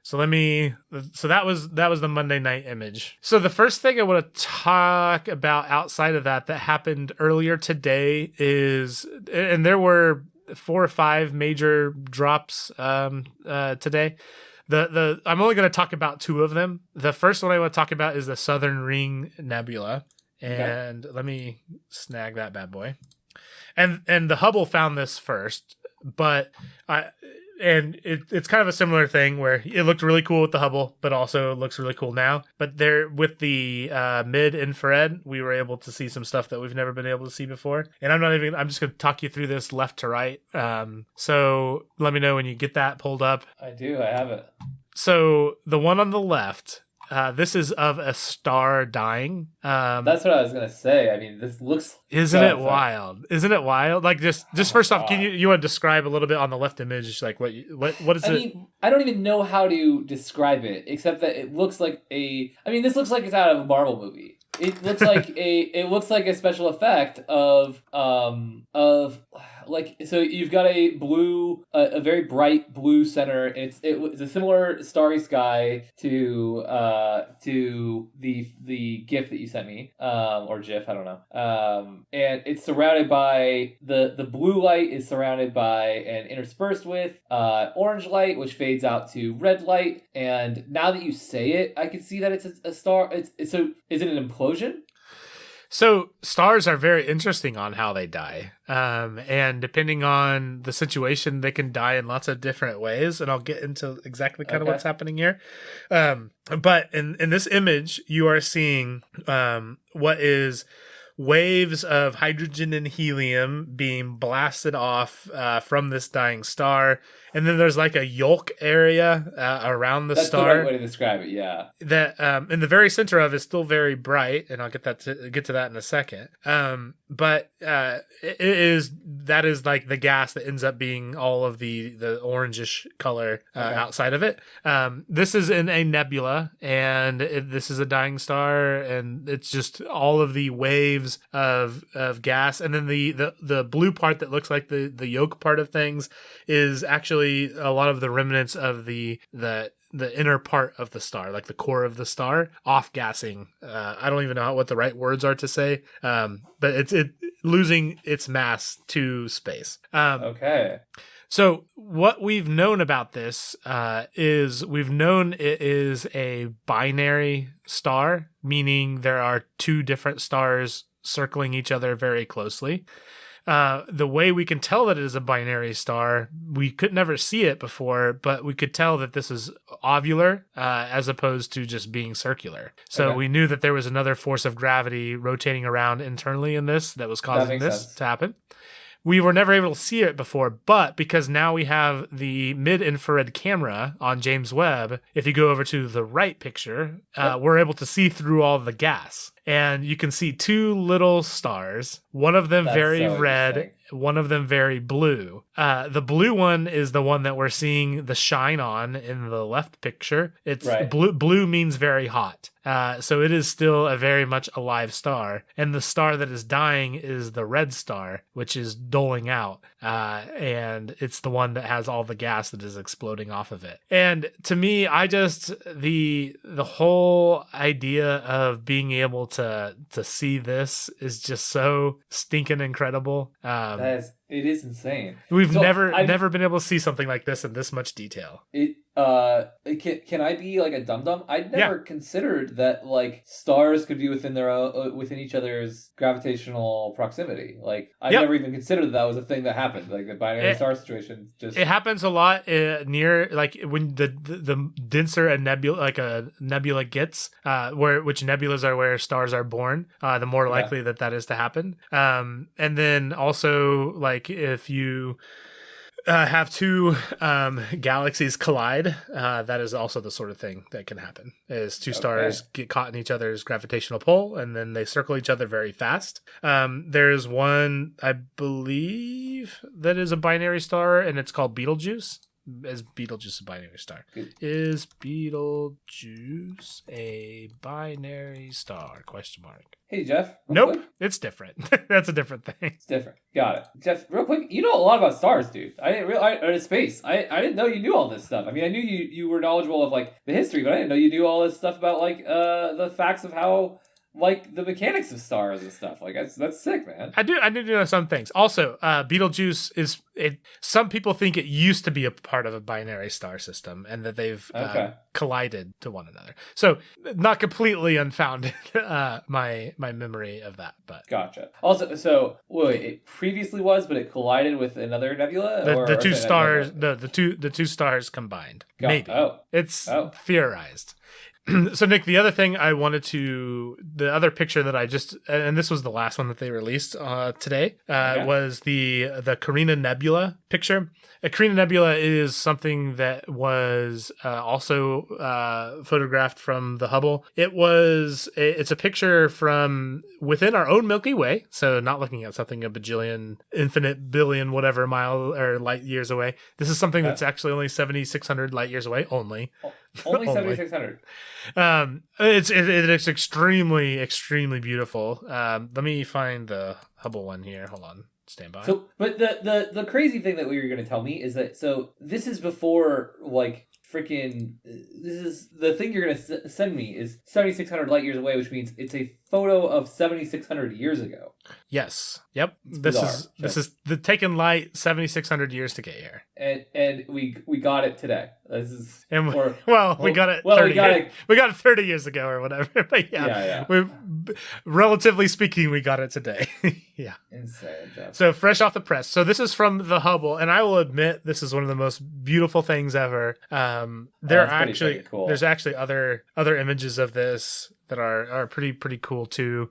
So that was the Monday night image. So the first thing I want to talk about outside of that happened earlier today is, and there were 4 or 5 major drops today. I'm only going to talk about 2 of them. The first one I want to talk about is the Southern Ring Nebula. And let me snag that bad boy. And the Hubble found this first, but it's kind of a similar thing where it looked really cool with the Hubble, but also looks really cool now. But there, with the mid-infrared, we were able to see some stuff that we've never been able to see before. And I'm just going to talk you through this left to right. So let me know when you get that pulled up. I do. I have it. So the one on the left, this is of a star dying. That's what I was gonna say. I mean, this looks. Isn't it wild? Isn't it wild? Like just first off, can you want to describe a little bit on the left image, like what is it? I mean, I don't even know how to describe it, except that it looks like this looks like it's out of a Marvel movie. It looks like a special effect of like, so you've got a very bright blue center. It's a similar starry sky to the GIF that you sent me, or GIF, I don't know. And it's surrounded by the blue light is surrounded by and interspersed with orange light, which fades out to red light. And now that you say it, I can see that it's a star. So is it an implosion? So stars are very interesting on how they die. And depending on the situation, they can die in lots of different ways. And I'll get into exactly kind of what's happening here. But in this image, you are seeing what is waves of hydrogen and helium being blasted off from this dying star. and then there's like a yolk area around the star. That's the right way to describe it. Yeah. That in the very center of it is still very bright, and I'll get to that in a second. But that is like the gas that ends up being all of the orangish color outside of it. This is in a nebula, and this is a dying star, and it's just all of the waves of gas, and then the blue part that looks like the yolk part of things is actually a lot of the remnants of the inner part of the star, like the core of the star, off gassing. I don't even know what the right words are to say, but it's losing its mass to space. Okay. So what we've known about this is we've known it is a binary star, meaning there are two different stars circling each other very closely. The way we can tell that it is a binary star, we could never see it before, but we could tell that this is ovular as opposed to just being circular. So we knew that there was another force of gravity rotating around internally in this that was causing this to happen. We were never able to see it before, but because now we have the mid-infrared camera on James Webb, if you go over to the right picture, we're able to see through all the gas. And you can see two little stars, one of them very red, one of them very blue. The blue one is the one that we're seeing the shine on in the left picture. It's blue means very hot. So it is still a very much alive star. And the star that is dying is the red star, which is doling out. And it's the one that has all the gas that is exploding off of it. And to me, the whole idea of being able to see this is just so stinking incredible. It is insane. We've never been able to see something like this in this much detail. Can I be like a dum-dum? I'd never considered that like stars could be within each other's gravitational proximity. Like I never even considered that was a thing that happened. Like the binary star situation. It happens a lot near like when the denser a nebula gets, which nebulas are where stars are born. The more likely that is to happen. And then also like if you have two galaxies collide, that is also the sort of thing that can happen. Is two stars get caught in each other's gravitational pull, and then they circle each other very fast. There's one, I believe, that is a binary star, and it's called Betelgeuse. Is Betelgeuse a binary star? Is Betelgeuse a binary star? Question mark. Hey, Jeff. Nope, quick. It's different. That's a different thing. It's different. Got it. Jeff, real quick, you know a lot about stars, dude. I didn't realize space. I didn't know you knew all this stuff. I mean, I knew you were knowledgeable of like the history, but I didn't know you knew all this stuff about like the facts of how like the mechanics of stars and stuff. Like that's sick, man. I do know some things. Also, Betelgeuse is it. Some people think it used to be a part of a binary star system, and that they've collided to one another. So, not completely unfounded. My memory of that, but gotcha. Also, so wait, it previously was, but it collided with another nebula. The two stars, the two stars combined. Maybe it's theorized. So Nick, the other thing I wanted the other picture that I just, and this was the last one that they released today, was the Carina Nebula picture. A Carina Nebula is something that was also photographed from the Hubble. It's a picture from within our own Milky Way, so not looking at something a bajillion, infinite, billion, whatever mile or light years away. This is something that's actually only 7,600 light years away, only. Only 7,600. It's extremely, extremely beautiful. Let me find the Hubble one here. Hold on. Stand by. So, but the crazy thing that we were going to tell me is that, so this is before, like, freaking, this is, the thing you're going to send me is 7,600 light years away, which means it's a photo of 7,600 years ago. Yes. Yep. This is the taken light 7,600 years to get here. And we got it today. We got it 30 years ago or whatever. But relatively speaking, we got it today. Yeah. Insane, Jeff. So fresh off the press. So this is from the Hubble, and I will admit this is one of the most beautiful things ever. There's actually other images of this that are pretty cool too.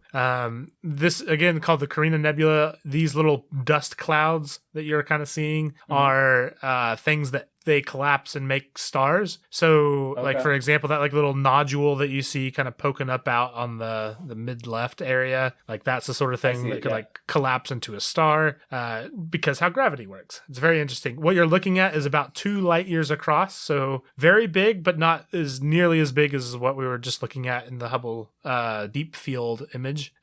This again called the Carina Nebula. These little dust clouds that you're kind of seeing are things that they collapse and make stars. So like, for example, that like little nodule that you see kind of poking up out on the mid left area, like that's the sort of thing that could like collapse into a star because how gravity works. It's very interesting. What you're looking at is about 2 light years across, so very big, but not as nearly as big as what we were just looking at in the Hubble deep field image.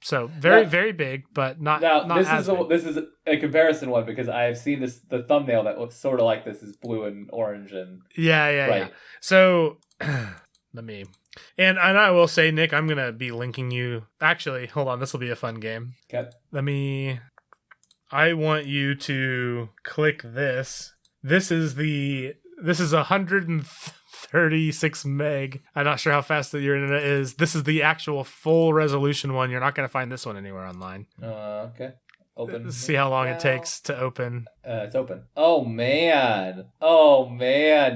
So very big, but not as big. This is a comparison one because I've seen the thumbnail that looks sort of like this is blue and orange and yeah. So let me. And I will say, Nick, I'm gonna be linking you. Actually, hold on. This will be a fun game. Okay. I want you to click this. This is 136 meg. I'm not sure how fast your internet is. This is the actual full resolution one. You're not gonna find this one anywhere online. Okay. Open. Let's see how long it takes to open. It's open. Oh man,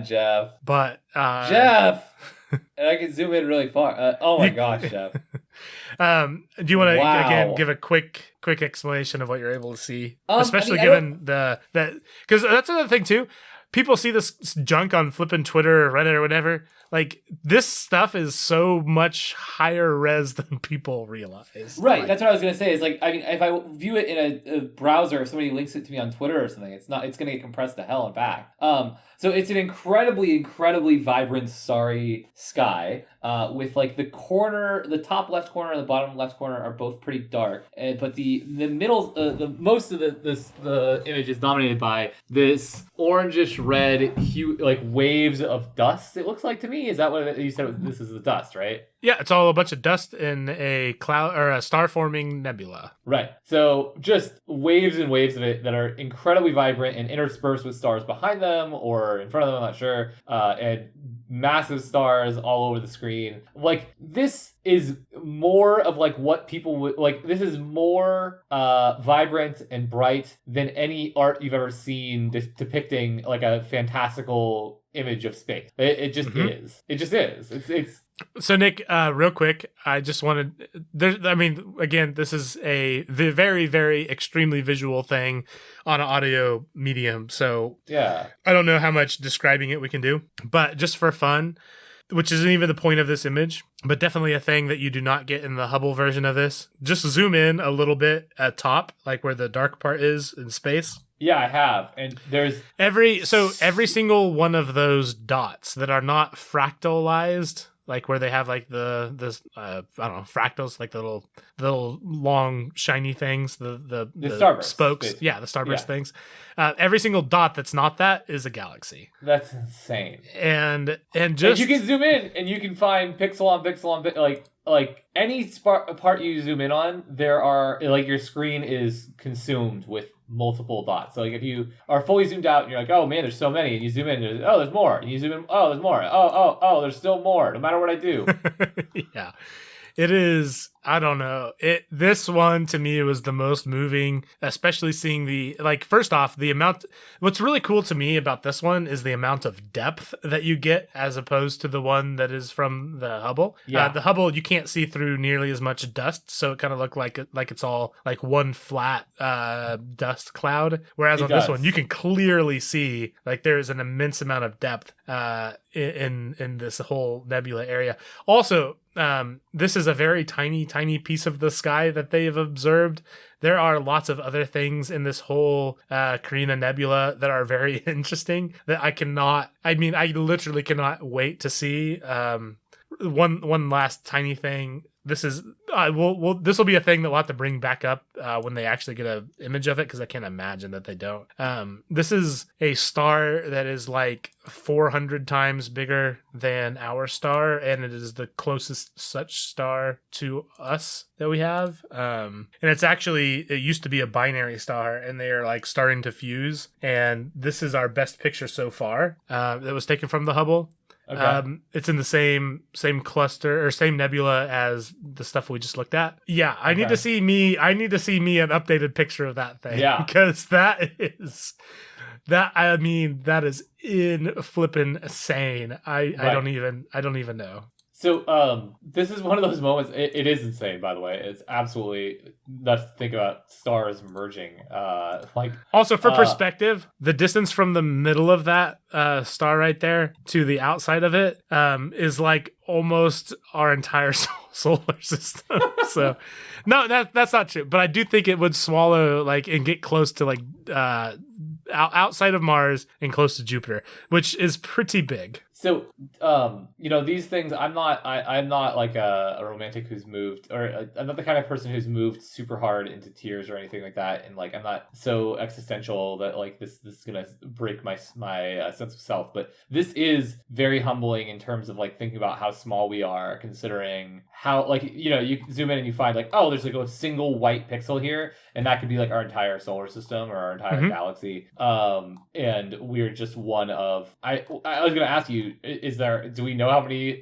Jeff. But Jeff. And I can zoom in really far. Oh my gosh, Jeff. Do you want to again give a quick explanation of what you're able to see, especially given that because that's another thing too. People see this junk on flipping Twitter or Reddit or whatever. Like, this stuff is so much higher res than people realize. Right, like, that's what I was going to say. Is like, I mean, if I view it in a browser, if somebody links it to me on Twitter or something, it's going to get compressed to hell and back. So it's an incredibly vibrant, starry sky with like the top left corner and the bottom left corner are both pretty dark, but the middle, the most of the image is dominated by this orangish red hue, like waves of dust. It looks like to me. Is that what you said? This is the dust, right? Yeah, it's all a bunch of dust in a cloud or a star-forming nebula. Right. So just waves and waves of it that are incredibly vibrant and interspersed with stars behind them or in front of them, I'm not sure, and massive stars all over the screen. Like, this is more of like what people would like. This is more vibrant and bright than any art you've ever seen depicting like a fantastical image of space. It just is. It just is. It's So Nick, real quick, I just wanted again, this is the very, very extremely visual thing on an audio medium. So yeah, I don't know how much describing it we can do, but just for fun, which isn't even the point of this image, but definitely a thing that you do not get in the Hubble version of this. Just zoom in a little bit at top, like where the dark part is in space. Yeah, I have. And there's every single one of those dots that are not fractalized, like where they have like the I don't know, fractals, like the little long shiny things, the starburst, spokes, basically. yeah, the starburst things. Every single dot that's not that is a galaxy. That's insane. And just you can zoom in and you can find pixel on pixel on like any part you zoom in on, there are like your screen is consumed with multiple dots. So like if you are fully zoomed out and you're like, oh man, there's so many, and you zoom in, there's more, and you zoom in, oh, there's more, oh, there's still more, no matter what I do. Yeah. It is, I don't know. This one to me was the most moving, especially seeing first off, the amount. What's really cool to me about this one is the amount of depth that you get as opposed to the one that is from the Hubble. Yeah. The Hubble, you can't see through nearly as much dust, so it kind of looked like it's all like one flat dust cloud. Whereas on this one, you can clearly see like there is an immense amount of depth in this whole nebula area. Also, this is a very tiny piece of the sky that they have observed. There are lots of other things in this whole Carina Nebula that are very interesting that I literally cannot wait to see. One last tiny thing. This is this will be a thing that we'll have to bring back up when they actually get an image of it, because I can't imagine that they don't. This is a star that is like 400 times bigger than our star, and it is the closest such star to us that we have. And it used to be a binary star, and they are like starting to fuse. And this is our best picture so far that was taken from the Hubble. Okay. It's in the same cluster or same nebula as the stuff we just looked at. Yeah, I need to see me an updated picture of that thing. Yeah. Because that is in flippin' insane. I don't even know. So this is one of those moments. It is insane, by the way. It's absolutely nuts to think about stars merging. Also, for perspective, the distance from the middle of that star right there to the outside of it is like almost our entire solar system. So, no, that's not true. But I do think it would swallow like and get close to like outside of Mars and close to Jupiter, which is pretty big. So, these things, I'm not like a romantic who's moved, or I'm not the kind of person who's moved super hard into tears or anything like that. And like, I'm not so existential that like this is going to break my sense of self. But this is very humbling in terms of like thinking about how small we are, considering how like, you zoom in and you find like, oh, there's like a single white pixel here. And that could be like our entire solar system or our entire galaxy. And we're just one of, I was going to ask you, do we know how many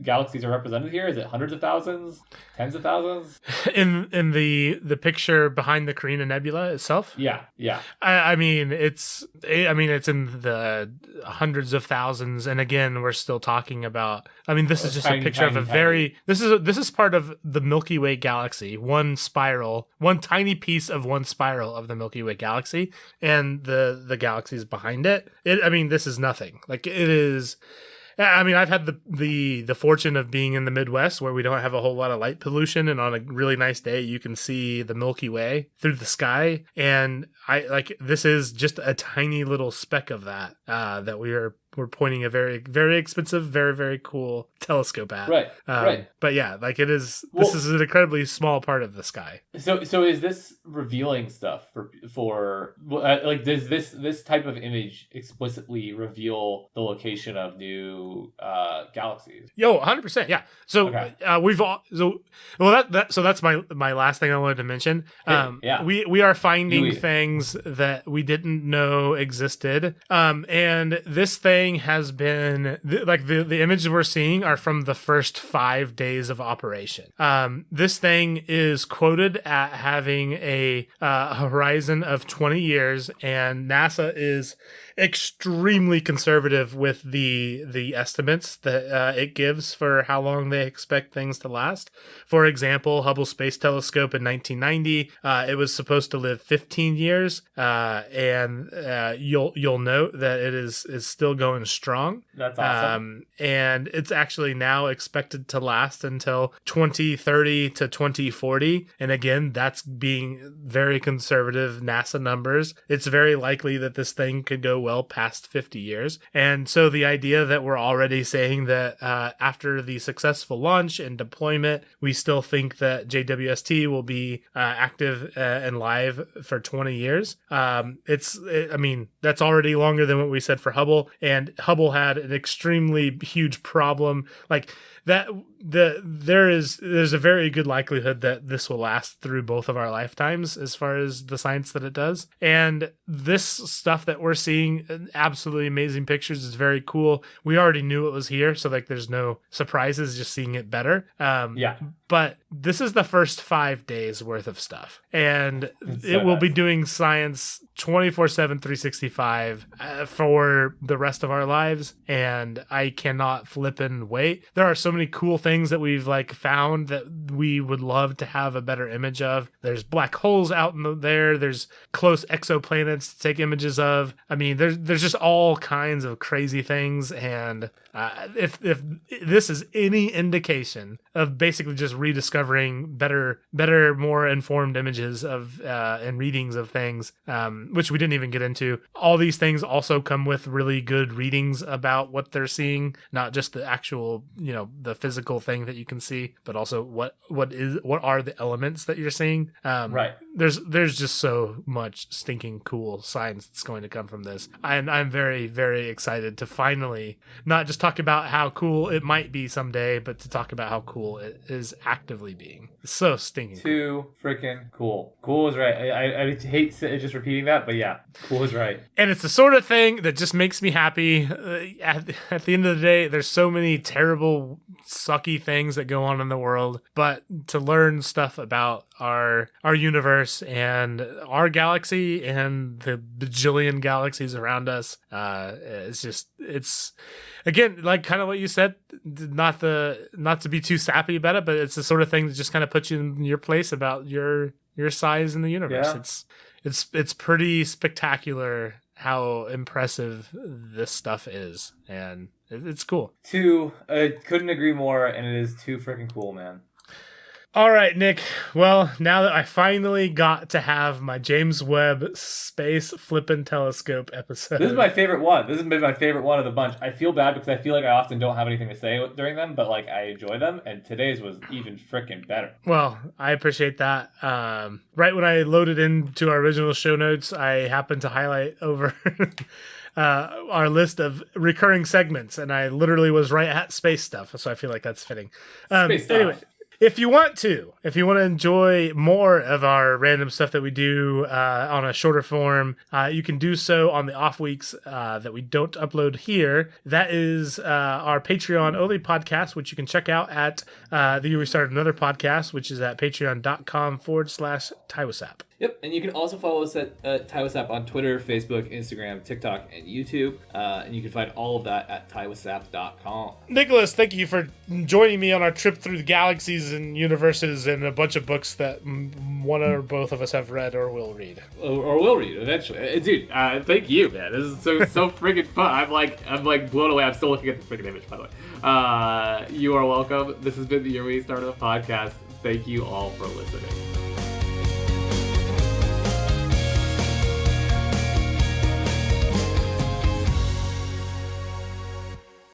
galaxies are represented here? Is it hundreds of thousands, tens of thousands? In the picture behind the Carina Nebula itself? Yeah. I mean it's in the hundreds of thousands, and again we're still talking about. I mean, this is just a picture of a very. This is part of the Milky Way galaxy. One tiny piece of one spiral of the Milky Way galaxy, and the galaxies behind it. This is nothing. Like it is. I mean, I've had the fortune of being in the Midwest where we don't have a whole lot of light pollution, and on a really nice day you can see the Milky Way through the sky, and this is just a tiny little speck of that that we're pointing a very, very expensive, very, very cool telescope at. Right. But yeah, like it is. This is an incredibly small part of the sky. So is this revealing stuff for like does this type of image explicitly reveal the location of new galaxies? 100%. Yeah. So that's my last thing I wanted to mention. We are finding things that we didn't know existed. And this thing has been the images we're seeing are from the first 5 days of operation. This thing is quoted at having a horizon of 20 years, and NASA is extremely conservative with the estimates that it gives for how long they expect things to last. For example, Hubble Space Telescope in 1990, it was supposed to live 15 years, and you'll note that it is still going strong. That's awesome. And it's actually now expected to last until 2030 to 2040. And again, that's being very conservative NASA numbers. It's very likely that this thing could go well past 50 years. And so the idea that we're already saying that after the successful launch and deployment, we still think that JWST will be active and live for 20 years. That's already longer than what we said for Hubble. And Hubble had an extremely huge problem. Like that, there's a very good likelihood that this will last through both of our lifetimes as far as the science that it does. And this stuff that we're seeing, absolutely amazing pictures, is very cool. We already knew it was here, so like there's no surprises, just seeing it better. But this is the first 5 days worth of stuff, and it will be doing science 24/7, 365 for the rest of our lives. And I cannot flippin' wait. There are so many cool things that we've like found that we would love to have a better image of. There's black holes out in there. There's close exoplanets to take images of. I mean, there's just all kinds of crazy things. And if this is any indication of basically just rediscovering better, more informed images of and readings of things, which we didn't even get into. All these things also come with really good readings about what they're seeing, not just the actual, the physical thing that you can see, but also what are the elements that you're seeing. Right. There's just so much stinking cool science that's going to come from this. I'm very, very excited to finally not just talk about how cool it might be someday, but to talk about how cool it is actively being. It's so stinking Too freaking cool. Cool is right. I hate just repeating that, but yeah, cool is right. And it's the sort of thing that just makes me happy. At the end of the day, there's so many terrible, sucky things that go on in the world, but to learn stuff about our universe and our galaxy and the bajillion galaxies around us, it's again, like kind of what you said, not to be too sappy about it, but it's the sort of thing that just kind of puts you in your place about your size in the universe. Yeah. It's pretty spectacular how impressive this stuff is, and it's cool. I couldn't agree more, and it is too freaking cool, man. All right, Nick. Well, now that I finally got to have my James Webb Space Flippin' Telescope episode. This is my favorite one. This has been my favorite one of the bunch. I feel bad because I feel like I often don't have anything to say during them, but like I enjoy them, and today's was even freaking better. Well, I appreciate that. Right when I loaded into our original show notes, I happened to highlight over our list of recurring segments, and I literally was right at space stuff, so I feel like that's fitting. Space stuff. Anyway. If you want to enjoy more of our random stuff that we do on a shorter form, you can do so on the off weeks that we don't upload here. That is our Patreon only podcast, which you can check out at the year we started another podcast, which is at patreon.com/TiWSAP. Yep, and you can also follow us at TiWSAP on Twitter, Facebook, Instagram, TikTok, and YouTube. And you can find all of that at TiWSAP.com. Nicholas, thank you for joining me on our trip through the galaxies and universes and a bunch of books that one or both of us have read or will read. Or will read eventually. Dude, thank you, man. This is so freaking fun. I'm like blown away. I'm still looking at the freaking image, by the way. You are welcome. This has been the Year We Started a Podcast. Thank you all for listening.